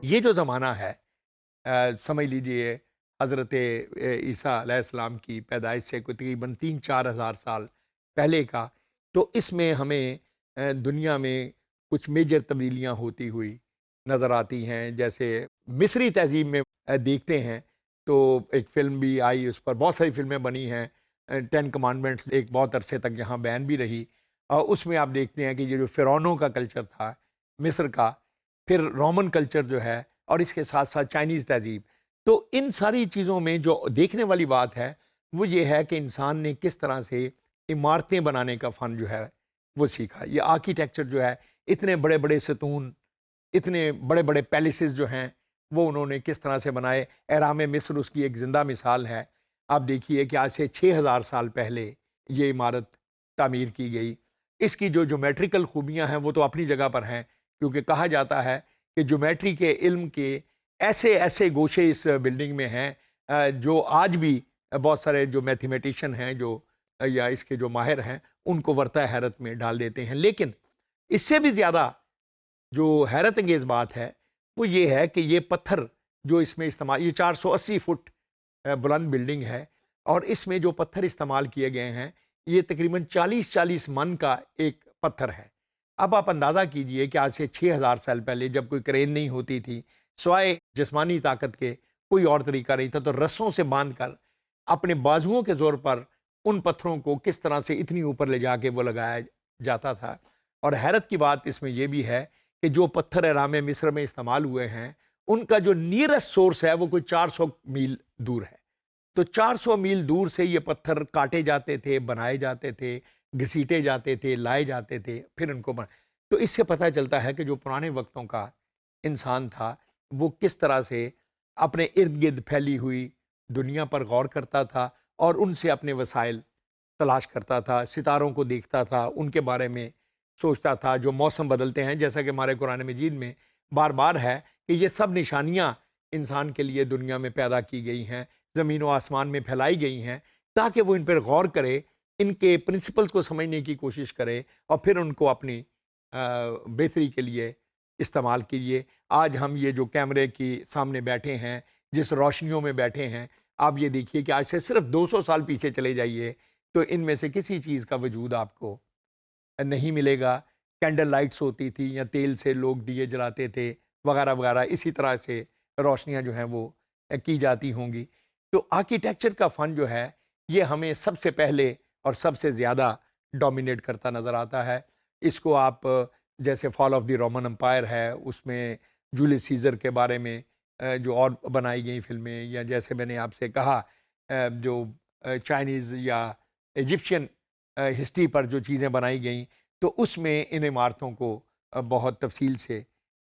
یہ جو زمانہ ہے، سمجھ لیجئے حضرت عیسیٰ علیہ السلام کی پیدائش سے کوئی تقریباً 3-4 ہزار سال پہلے کا، تو اس میں ہمیں دنیا میں کچھ میجر تبدیلیاں ہوتی ہوئی نظر آتی ہیں۔ جیسے مصری تہذیب میں دیکھتے ہیں تو ایک فلم بھی آئی، اس پر بہت ساری فلمیں بنی ہیں، 10 کمانڈمنٹس ایک بہت عرصے تک یہاں بین بھی رہی، اور اس میں آپ دیکھتے ہیں کہ یہ جو فرعونوں کا کلچر تھا مصر کا، پھر رومن کلچر جو ہے، اور اس کے ساتھ ساتھ چائنیز تہذیب، تو ان ساری چیزوں میں جو دیکھنے والی بات ہے وہ یہ ہے کہ انسان نے کس طرح سے عمارتیں بنانے کا فن جو ہے وہ سیکھا۔ یہ آرکیٹیکچر جو ہے، اتنے بڑے بڑے ستون، اتنے بڑے بڑے پیلیسز جو ہیں وہ انہوں نے کس طرح سے بنائے۔ اہرام مصر اس کی ایک زندہ مثال ہے۔ آپ دیکھیے کہ آج سے 6 ہزار سال پہلے یہ عمارت تعمیر کی گئی۔ اس کی جو جیومیٹریکل خوبیاں ہیں وہ تو اپنی جگہ پر ہیں، کیونکہ کہا جاتا ہے کہ جیومیٹری کے علم کے ایسے ایسے گوشے اس بلڈنگ میں ہیں جو آج بھی بہت سارے جو میتھمیٹیشین ہیں جو یا اس کے جو ماہر ہیں ان کو ورطہ حیرت میں ڈال دیتے ہیں۔ لیکن اس سے بھی زیادہ جو حیرت انگیز بات ہے وہ یہ ہے کہ یہ پتھر جو اس میں استعمال، یہ 480 فٹ بلند بلڈنگ ہے، اور اس میں جو پتھر استعمال کیے گئے ہیں یہ تقریباً 40-40 من کا ایک پتھر ہے۔ اب آپ اندازہ کیجئے کہ آج سے 6 ہزار سال پہلے جب کوئی کرین نہیں ہوتی تھی، سوائے جسمانی طاقت کے کوئی اور طریقہ نہیں تھا، تو رسوں سے باندھ کر اپنے بازوؤں کے زور پر ان پتھروں کو کس طرح سے اتنی اوپر لے جا کے وہ لگایا جاتا تھا۔ اور حیرت کی بات اس میں یہ بھی ہے کہ جو پتھر اہرام مصر میں استعمال ہوئے ہیں ان کا جو نیرسٹ سورس ہے وہ کوئی 400 میل دور ہے۔ تو 400 میل دور سے یہ پتھر کاٹے جاتے تھے، بنائے جاتے تھے، گھسیٹے جاتے تھے، لائے جاتے تھے، پھر ان کو تو اس سے پتہ چلتا ہے کہ جو پرانے وقتوں کا انسان تھا وہ کس طرح سے اپنے ارد گرد پھیلی ہوئی دنیا پر غور کرتا تھا اور ان سے اپنے وسائل تلاش کرتا تھا، ستاروں کو دیکھتا تھا، ان کے بارے میں سوچتا تھا۔ جو موسم بدلتے ہیں، جیسا کہ ہمارے قرآن مجید میں بار بار ہے کہ یہ سب نشانیاں انسان کے لیے دنیا میں پیدا کی گئی ہیں، زمین و آسمان میں پھیلائی گئی ہیں، تاکہ وہ ان پر غور کرے، ان کے پرنسپلز کو سمجھنے کی کوشش کرے اور پھر ان کو اپنی بہتری کے لیے استعمال کیجیے۔ آج ہم یہ جو کیمرے کی سامنے بیٹھے ہیں، جس روشنیوں میں بیٹھے ہیں، آپ یہ دیکھیے کہ آج سے صرف 200 سال پیچھے چلے جائیے تو ان میں سے کسی چیز کا وجود آپ کو نہیں ملے گا۔ کینڈل لائٹس ہوتی تھی یا تیل سے لوگ دیے جلاتے تھے وغیرہ وغیرہ، اسی طرح سے روشنیاں جو ہیں وہ کی جاتی ہوں گی۔ تو آرکیٹیکچر کا فن جو ہے یہ ہمیں سب سے پہلے اور سب سے زیادہ ڈومینیٹ کرتا نظر آتا ہے۔ اس کو آپ جیسے فال آف دی رومن امپائر ہے، اس میں جولیس سیزر کے بارے میں جو اور بنائی گئی فلمیں، یا جیسے میں نے آپ سے کہا جو چائنیز یا ایجپشین ہسٹری پر جو چیزیں بنائی گئیں، تو اس میں ان عمارتوں کو بہت تفصیل سے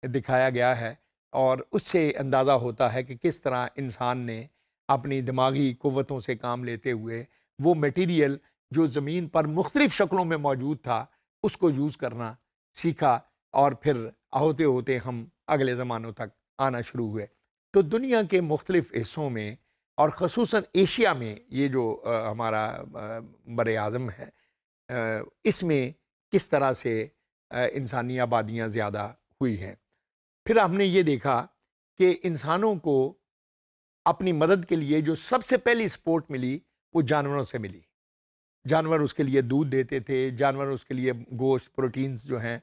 دکھایا گیا ہے، اور اس سے اندازہ ہوتا ہے کہ کس طرح انسان نے اپنی دماغی قوتوں سے کام لیتے ہوئے وہ میٹیریل جو زمین پر مختلف شکلوں میں موجود تھا اس کو یوز کرنا سیکھا، اور پھر ہوتے ہوتے ہم اگلے زمانوں تک آنا شروع ہوئے۔ تو دنیا کے مختلف حصوں میں اور خصوصاً ایشیا میں یہ جو ہمارا بر اعظم ہے، اس میں کس طرح سے انسانی آبادیاں زیادہ ہوئی ہیں۔ پھر ہم نے یہ دیکھا کہ انسانوں کو اپنی مدد کے لیے جو سب سے پہلی سپورٹ ملی وہ جانوروں سے ملی۔ جانور اس کے لیے دودھ دیتے تھے، جانور اس کے لیے گوشت، پروٹینز جو ہیں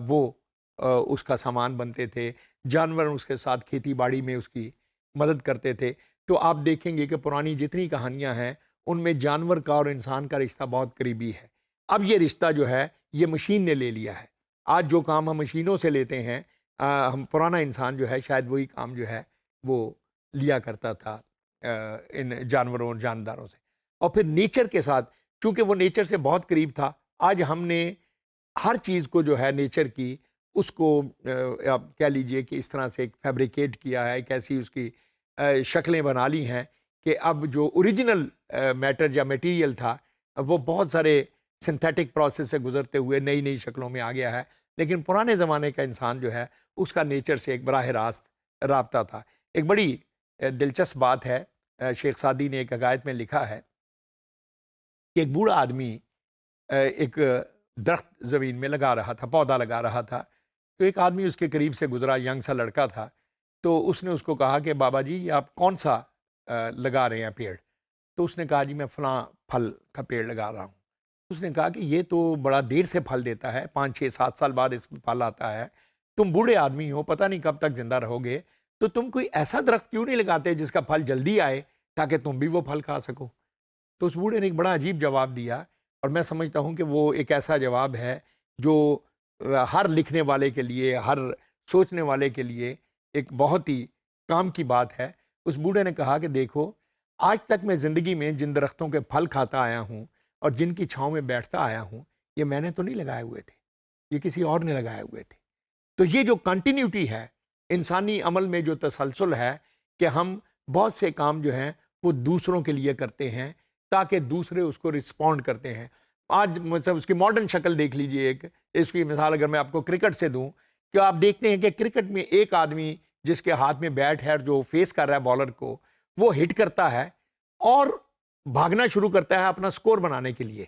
وہ اس کا سامان بنتے تھے، جانور اس کے ساتھ کھیتی باڑی میں اس کی مدد کرتے تھے۔ تو آپ دیکھیں گے کہ پرانی جتنی کہانیاں ہیں ان میں جانور کا اور انسان کا رشتہ بہت قریبی ہے۔ اب یہ رشتہ جو ہے یہ مشین نے لے لیا ہے۔ آج جو کام ہم مشینوں سے لیتے ہیں، ہم پرانا انسان جو ہے شاید وہی کام جو ہے وہ لیا کرتا تھا ان جانوروں اور جانداروں سے۔ اور پھر نیچر کے ساتھ، چونکہ وہ نیچر سے بہت قریب تھا، آج ہم نے ہر چیز کو جو ہے نیچر کی، اس کو آپ کہہ لیجئے کہ اس طرح سے ایک فیبریکیٹ کیا ہے، ایک ایسی اس کی شکلیں بنا لی ہیں کہ اب جو اوریجنل میٹر یا میٹیریل تھا وہ بہت سارے سنتھیٹک پروسیس سے گزرتے ہوئے نئی نئی شکلوں میں آ گیا ہے، لیکن پرانے زمانے کا انسان جو ہے اس کا نیچر سے ایک براہ راست رابطہ تھا۔ ایک بڑی دلچسپ بات ہے، شیخ سعدی نے ایک عقائد میں لکھا ہے کہ ایک بوڑھا آدمی ایک درخت زمین میں لگا رہا تھا، پودا لگا رہا تھا، تو ایک آدمی اس کے قریب سے گزرا، ینگ سا لڑکا تھا، تو اس نے اس کو کہا کہ بابا جی یہ آپ کون سا لگا رہے ہیں پیڑ؟ تو اس نے کہا جی میں فلاں پھل کا پیڑ لگا رہا ہوں۔ اس نے کہا کہ یہ تو بڑا دیر سے پھل دیتا ہے، 5 6 7 سال بعد اس میں پھل آتا ہے، تم بوڑھے آدمی ہو، پتہ نہیں کب تک زندہ رہو گے، تو تم کوئی ایسا درخت کیوں نہیں لگاتے جس کا پھل جلدی آئے تاکہ تم بھی وہ پھل کھا سکو؟ تو اس بوڑھے نے ایک بڑا عجیب جواب دیا، اور میں سمجھتا ہوں کہ وہ ایک ایسا جواب ہے جو ہر لکھنے والے کے لیے، ہر سوچنے والے کے لیے ایک بہت ہی کام کی بات ہے۔ اس بوڑھے نے کہا کہ دیکھو، آج تک میں زندگی میں جن درختوں کے پھل کھاتا آیا ہوں اور جن کی چھاؤں میں بیٹھتا آیا ہوں، یہ میں نے تو نہیں لگائے ہوئے تھے، یہ کسی اور نے لگائے ہوئے تھے۔ تو یہ جو کنٹینیوٹی ہے انسانی عمل میں، جو تسلسل ہے کہ ہم بہت سے کام جو ہیں وہ دوسروں کے لیے کرتے ہیں تاکہ دوسرے اس کو رسپونڈ کرتے ہیں۔ آج مطلب اس کی ماڈرن شکل دیکھ لیجئے، ایک اس کی مثال اگر میں آپ کو کرکٹ سے دوں، کہ آپ دیکھتے ہیں کہ کرکٹ میں ایک آدمی جس کے ہاتھ میں بیٹ ہے اور جو فیس کر رہا ہے بالر کو، وہ ہٹ کرتا ہے اور بھاگنا شروع کرتا ہے اپنا سکور بنانے کے لیے،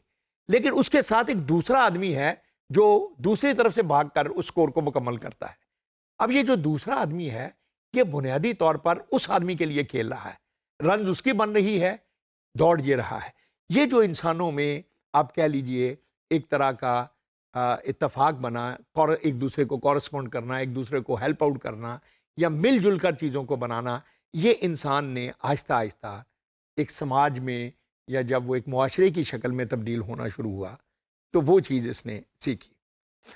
لیکن اس کے ساتھ ایک دوسرا آدمی ہے جو دوسری طرف سے بھاگ کر اس سکور کو مکمل کرتا ہے۔ اب یہ جو دوسرا آدمی ہے، یہ بنیادی طور پر اس آدمی کے لیے کھیل رہا ہے، رنز اس کی بن رہی ہے، دوڑ یہ رہا ہے۔ یہ جو انسانوں میں آپ کہہ لیجئے ایک طرح کا اتفاق بنا، ایک دوسرے کو کورسپونڈ کرنا، ایک دوسرے کو ہیلپ آؤٹ کرنا یا مل جل کر چیزوں کو بنانا، یہ انسان نے آہستہ آہستہ ایک سماج میں یا جب وہ ایک معاشرے کی شکل میں تبدیل ہونا شروع ہوا تو وہ چیز اس نے سیکھی۔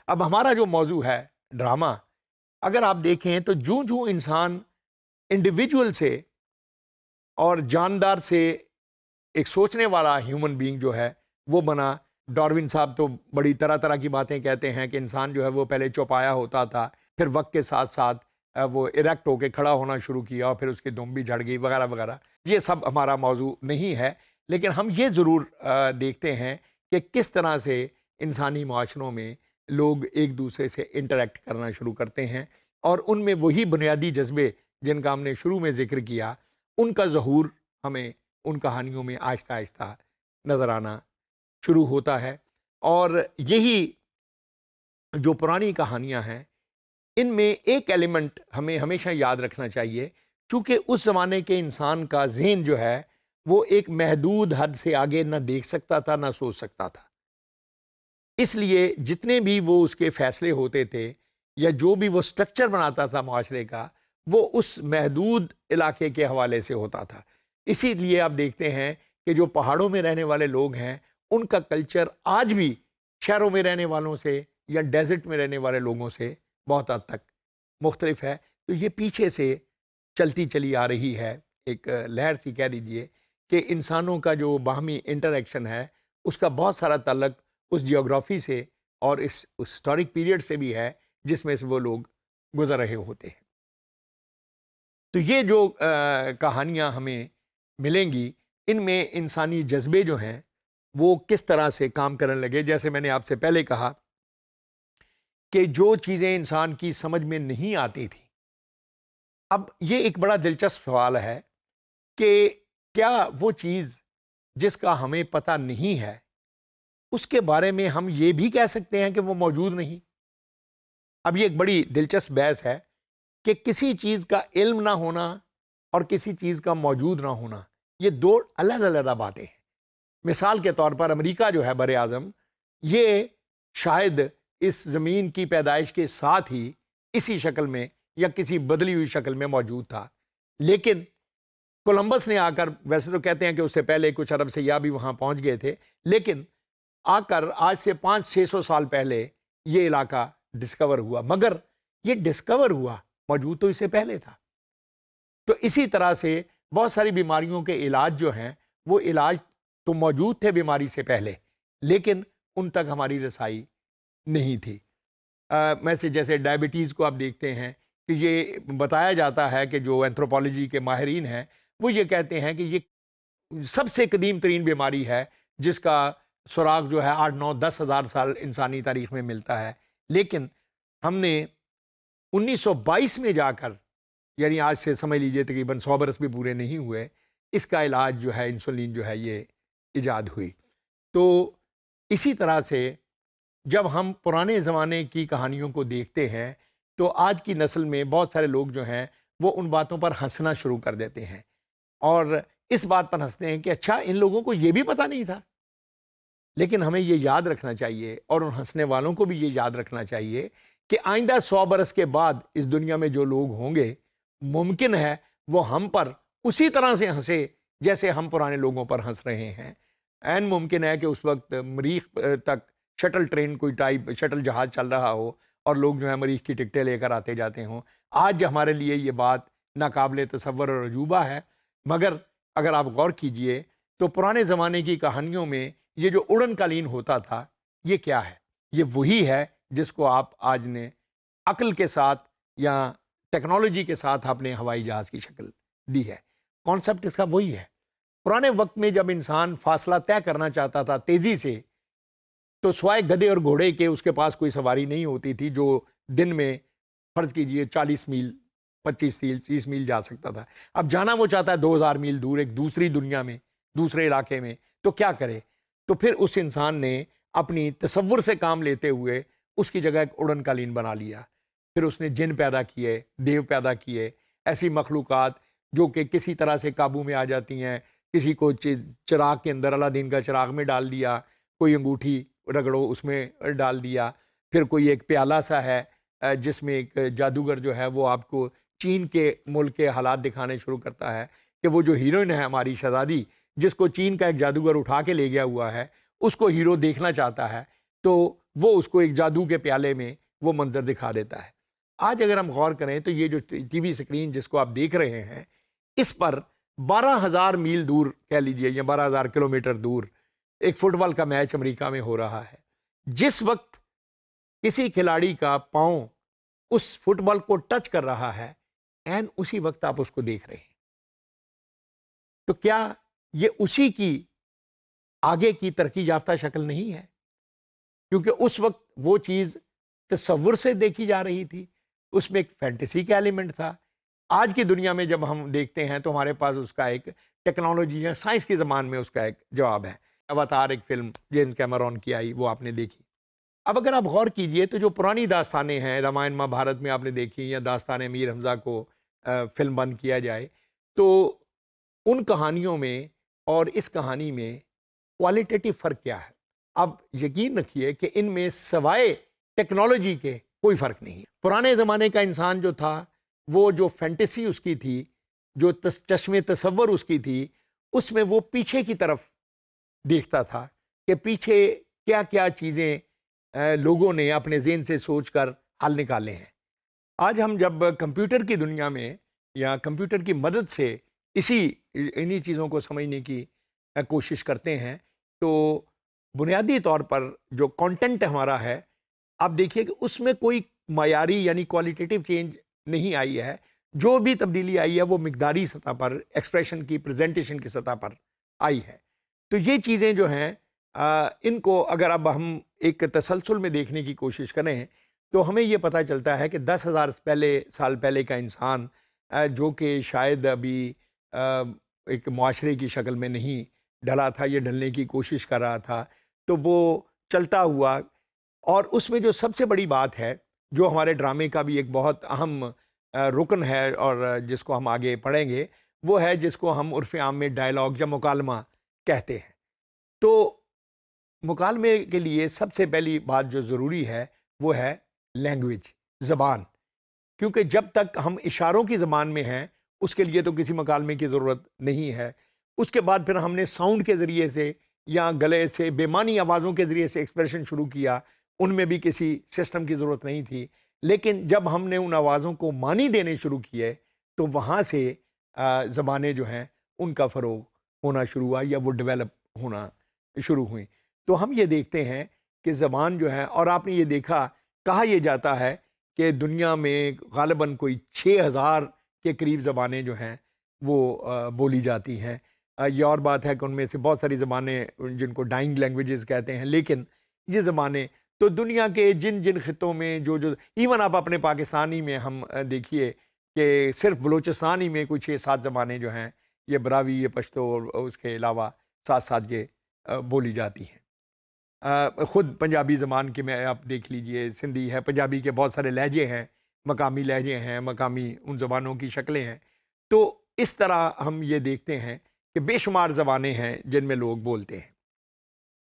اب ہمارا جو موضوع ہے ڈرامہ، اگر آپ دیکھیں تو جوں جوں انسان انڈیویجول سے اور جاندار سے ایک سوچنے والا ہیومن بینگ جو ہے وہ بنا، ڈاروین صاحب تو بڑی طرح طرح کی باتیں کہتے ہیں کہ انسان جو ہے وہ پہلے چوپایا ہوتا تھا، پھر وقت کے ساتھ ساتھ وہ اریکٹ ہو کے کھڑا ہونا شروع کیا اور پھر اس کی دم بھی جھڑ گئی وغیرہ وغیرہ۔ یہ سب ہمارا موضوع نہیں ہے، لیکن ہم یہ ضرور دیکھتے ہیں کہ کس طرح سے انسانی معاشروں میں لوگ ایک دوسرے سے انٹریکٹ کرنا شروع کرتے ہیں، اور ان میں وہی بنیادی جذبے جن کا ہم نے شروع میں ذکر کیا، ان کا ظہور ہمیں ان کہانیوں میں آہستہ آہستہ نظر آنا شروع ہوتا ہے۔ اور یہی جو پرانی کہانیاں ہیں، ان میں ایک ایلیمنٹ ہمیں ہمیشہ یاد رکھنا چاہیے، چونکہ اس زمانے کے انسان کا ذہن جو ہے وہ ایک محدود حد سے آگے نہ دیکھ سکتا تھا نہ سوچ سکتا تھا، اس لیے جتنے بھی وہ اس کے فیصلے ہوتے تھے یا جو بھی وہ سٹرکچر بناتا تھا معاشرے کا، وہ اس محدود علاقے کے حوالے سے ہوتا تھا۔ اسی لیے آپ دیکھتے ہیں کہ جو پہاڑوں میں رہنے والے لوگ ہیں، ان کا کلچر آج بھی شہروں میں رہنے والوں سے یا ڈیزرٹ میں رہنے والے لوگوں سے بہت حد تک مختلف ہے۔ تو یہ پیچھے سے چلتی چلی آ رہی ہے، ایک لہر سی کہہ دیجئے، کہ انسانوں کا جو باہمی انٹریکشن ہے اس کا بہت سارا تعلق اس جیوگرافی سے اور اس ہسٹورک پیریڈ سے بھی ہے جس میں سے وہ لوگ گزر رہے ہوتے ہیں۔ تو یہ جو کہانیاں ہمیں ملیں گی، ان میں انسانی جذبے جو ہیں وہ کس طرح سے کام کرنے لگے۔ جیسے میں نے آپ سے پہلے کہا کہ جو چیزیں انسان کی سمجھ میں نہیں آتی تھی، اب یہ ایک بڑا دلچسپ سوال ہے کہ کیا وہ چیز جس کا ہمیں پتہ نہیں ہے اس کے بارے میں ہم یہ بھی کہہ سکتے ہیں کہ وہ موجود نہیں؟ اب یہ ایک بڑی دلچسپ بحث ہے کہ کسی چیز کا علم نہ ہونا اور کسی چیز کا موجود نہ ہونا، یہ دو الگ الگ باتیں ہیں۔ مثال کے طور پر امریکہ جو ہے بر اعظم، یہ شاید اس زمین کی پیدائش کے ساتھ ہی اسی شکل میں یا کسی بدلی ہوئی شکل میں موجود تھا، لیکن کولمبس نے آ کر، ویسے تو کہتے ہیں کہ اس سے پہلے کچھ عرب سیاح بھی وہاں پہنچ گئے تھے، لیکن آ کر آج سے 500 600 سال پہلے یہ علاقہ ڈسکور ہوا، مگر یہ ڈسکور ہوا، موجود تو اس سے پہلے تھا۔ تو اسی طرح سے بہت ساری بیماریوں کے علاج جو ہیں، وہ علاج تو موجود تھے بیماری سے پہلے، لیکن ان تک ہماری رسائی نہیں تھی۔ میں سے جیسے ڈائبٹیز کو آپ دیکھتے ہیں کہ یہ بتایا جاتا ہے کہ جو اینتھروپالوجی کے ماہرین ہیں وہ یہ کہتے ہیں کہ یہ سب سے قدیم ترین بیماری ہے جس کا سراغ جو ہے 8 9 10 ہزار سال انسانی تاریخ میں ملتا ہے، لیکن ہم نے 1922 میں جا کر، یعنی آج سے سمجھ لیجئے تقریباً 100 برس بھی پورے نہیں ہوئے، اس کا علاج جو ہے انسولین جو ہے یہ ایجاد ہوئی۔ تو اسی طرح سے جب ہم پرانے زمانے کی کہانیوں کو دیکھتے ہیں تو آج کی نسل میں بہت سارے لوگ جو ہیں وہ ان باتوں پر ہنسنا شروع کر دیتے ہیں اور اس بات پر ہنستے ہیں کہ اچھا ان لوگوں کو یہ بھی پتہ نہیں تھا۔ لیکن ہمیں یہ یاد رکھنا چاہیے اور ان ہنسنے والوں کو بھی یہ یاد رکھنا چاہیے کہ آئندہ 100 برس کے بعد اس دنیا میں جو لوگ ہوں گے ممکن ہے وہ ہم پر اسی طرح سے ہنسے جیسے ہم پرانے لوگوں پر ہنس رہے ہیں۔ عین ممکن ہے کہ اس وقت مریخ تک شٹل ٹرین کوئی ٹائپ شٹل جہاز چل رہا ہو اور لوگ جو ہے مریخ کی ٹکٹیں لے کر آتے جاتے ہوں۔ آج ہمارے لیے یہ بات ناقابل تصور اور عجوبہ ہے، مگر اگر آپ غور کیجئے تو پرانے زمانے کی کہانیوں میں یہ جو اڑن قالین ہوتا تھا یہ کیا ہے؟ یہ وہی ہے جس کو آپ آج نے عقل کے ساتھ یا ٹیکنالوجی کے ساتھ آپ نے ہوائی جہاز کی شکل دی ہے۔ کانسیپٹ اس کا وہی ہے۔ پرانے وقت میں جب انسان فاصلہ طے کرنا چاہتا تھا تیزی سے تو سوائے گدھے اور گھوڑے کے اس کے پاس کوئی سواری نہیں ہوتی تھی جو دن میں فرض کیجئے 40 میل 25 میل 30 میل جا سکتا تھا۔ اب جانا وہ چاہتا ہے 2000 میل دور ایک دوسری دنیا میں دوسرے علاقے میں، تو کیا کرے؟ تو پھر اس انسان نے اپنی تصور سے کام لیتے ہوئے اس کی جگہ ایک اڑن قالین بنا لیا۔ پھر اس نے جن پیدا کیے، دیو پیدا کیے، ایسی مخلوقات جو کہ کسی طرح سے قابو میں آ جاتی ہیں۔ کسی کو چراغ کے اندر الادین کا چراغ میں ڈال دیا، کوئی انگوٹھی رگڑو اس میں ڈال دیا، پھر کوئی ایک پیالہ سا ہے جس میں ایک جادوگر جو ہے وہ آپ کو چین کے ملک کے حالات دکھانے شروع کرتا ہے کہ وہ جو ہیروئن ہے ہماری شہزادی جس کو چین کا ایک جادوگر اٹھا کے لے گیا ہوا ہے اس کو ہیرو دیکھنا چاہتا ہے، تو وہ اس کو ایک جادو کے پیالے میں وہ منظر دکھا دیتا ہے۔ آج اگر ہم غور کریں تو یہ جو ٹی وی سکرین جس کو آپ دیکھ رہے ہیں اس پر 12,000 میل دور کہہ لیجئے یا 12,000 کلومیٹر دور ایک فٹ بال کا میچ امریکہ میں ہو رہا ہے۔ جس وقت کسی کھلاڑی کا پاؤں اس فٹ بال کو ٹچ کر رہا ہے این اسی وقت آپ اس کو دیکھ رہے ہیں، تو کیا یہ اسی کی آگے کی ترقی یافتہ شکل نہیں ہے؟ کیونکہ اس وقت وہ چیز تصور سے دیکھی جا رہی تھی، اس میں ایک فینٹیسی کا ایلیمنٹ تھا۔ آج کی دنیا میں جب ہم دیکھتے ہیں تو ہمارے پاس اس کا ایک ٹیکنالوجی یا سائنس کی زبان میں اس کا ایک جواب ہے۔ اواتار ایک فلم جیمز کیمرون کی آئی وہ آپ نے دیکھی۔ اب اگر آپ غور کیجئے تو جو پرانی داستانیں ہیں رامائن مہابھارت میں آپ نے دیکھی یا داستان امیر حمزہ کو فلم بند کیا جائے تو ان کہانیوں میں اور اس کہانی میں کوالٹیٹیو فرق کیا ہے؟ اب یقین رکھیے کہ ان میں سوائے ٹیکنالوجی کے کوئی فرق نہیں۔ پرانے زمانے کا انسان جو تھا وہ جو فینٹیسی اس کی تھی، جو چشم تصور اس کی تھی، اس میں وہ پیچھے کی طرف دیکھتا تھا کہ پیچھے کیا کیا چیزیں لوگوں نے اپنے ذہن سے سوچ کر حل نکالے ہیں۔ آج ہم جب کمپیوٹر کی دنیا میں یا کمپیوٹر کی مدد سے انہی چیزوں کو سمجھنے کی کوشش کرتے ہیں تو بنیادی طور پر جو کانٹینٹ ہمارا ہے آپ دیکھیے کہ اس میں کوئی معیاری یعنی کوالٹیٹیو چینج نہیں آئی ہے۔ جو بھی تبدیلی آئی ہے وہ مقداری سطح پر ایکسپریشن کی پریزنٹیشن کی سطح پر آئی ہے۔ تو یہ چیزیں جو ہیں ان کو اگر اب ہم ایک تسلسل میں دیکھنے کی کوشش کریں تو ہمیں یہ پتہ چلتا ہے کہ 10,000 سال پہلے کا انسان جو کہ شاید ابھی ایک معاشرے کی شکل میں نہیں ڈھلا تھا، یہ ڈھلنے کی کوشش کر رہا تھا، تو وہ چلتا ہوا اور اس میں جو سب سے بڑی بات ہے جو ہمارے ڈرامے کا بھی ایک بہت اہم رکن ہے اور جس کو ہم آگے پڑھیں گے وہ ہے جس کو ہم عرف عام میں ڈائلاگ یا مکالمہ کہتے ہیں۔ تو مکالمے کے لیے سب سے پہلی بات جو ضروری ہے وہ ہے لینگویج، زبان، کیونکہ جب تک ہم اشاروں کی زبان میں ہیں اس کے لیے تو کسی مکالمے کی ضرورت نہیں ہے۔ اس کے بعد پھر ہم نے ساؤنڈ کے ذریعے سے یا گلے سے بے معنی آوازوں کے ذریعے سے ایکسپریشن شروع کیا، ان میں بھی کسی سسٹم کی ضرورت نہیں تھی، لیکن جب ہم نے ان آوازوں کو معنی دینے شروع کیے تو وہاں سے زبانیں جو ہیں ان کا فروغ ہونا شروع ہوا یا وہ ڈیولپ ہونا شروع ہوئیں۔ تو ہم یہ دیکھتے ہیں کہ زبان جو ہے، اور آپ نے یہ دیکھا کہا یہ جاتا ہے کہ دنیا میں غالباً کوئی 6,000 کے قریب زبانیں جو ہیں وہ بولی جاتی ہیں۔ یہ اور بات ہے کہ ان میں سے بہت ساری زبانیں جن کو ڈائنگ لینگویجز کہتے ہیں، لیکن یہ زبانیں تو دنیا کے جن جن خطوں میں جو ایون آپ اپنے پاکستانی میں ہم دیکھیے کہ صرف بلوچستانی میں کوئی 6-7 زبانیں جو ہیں یہ براوی، یہ پشتو اور اس کے علاوہ ساتھ یہ بولی جاتی ہیں۔ خود پنجابی زبان کے میں آپ دیکھ لیجئے، سندھی ہے، پنجابی کے بہت سارے لہجے ہیں مقامی لہجے ہیں، مقامی ان زبانوں کی شکلیں ہیں۔ تو اس طرح ہم یہ دیکھتے ہیں کہ بے شمار زبانیں ہیں جن میں لوگ بولتے ہیں۔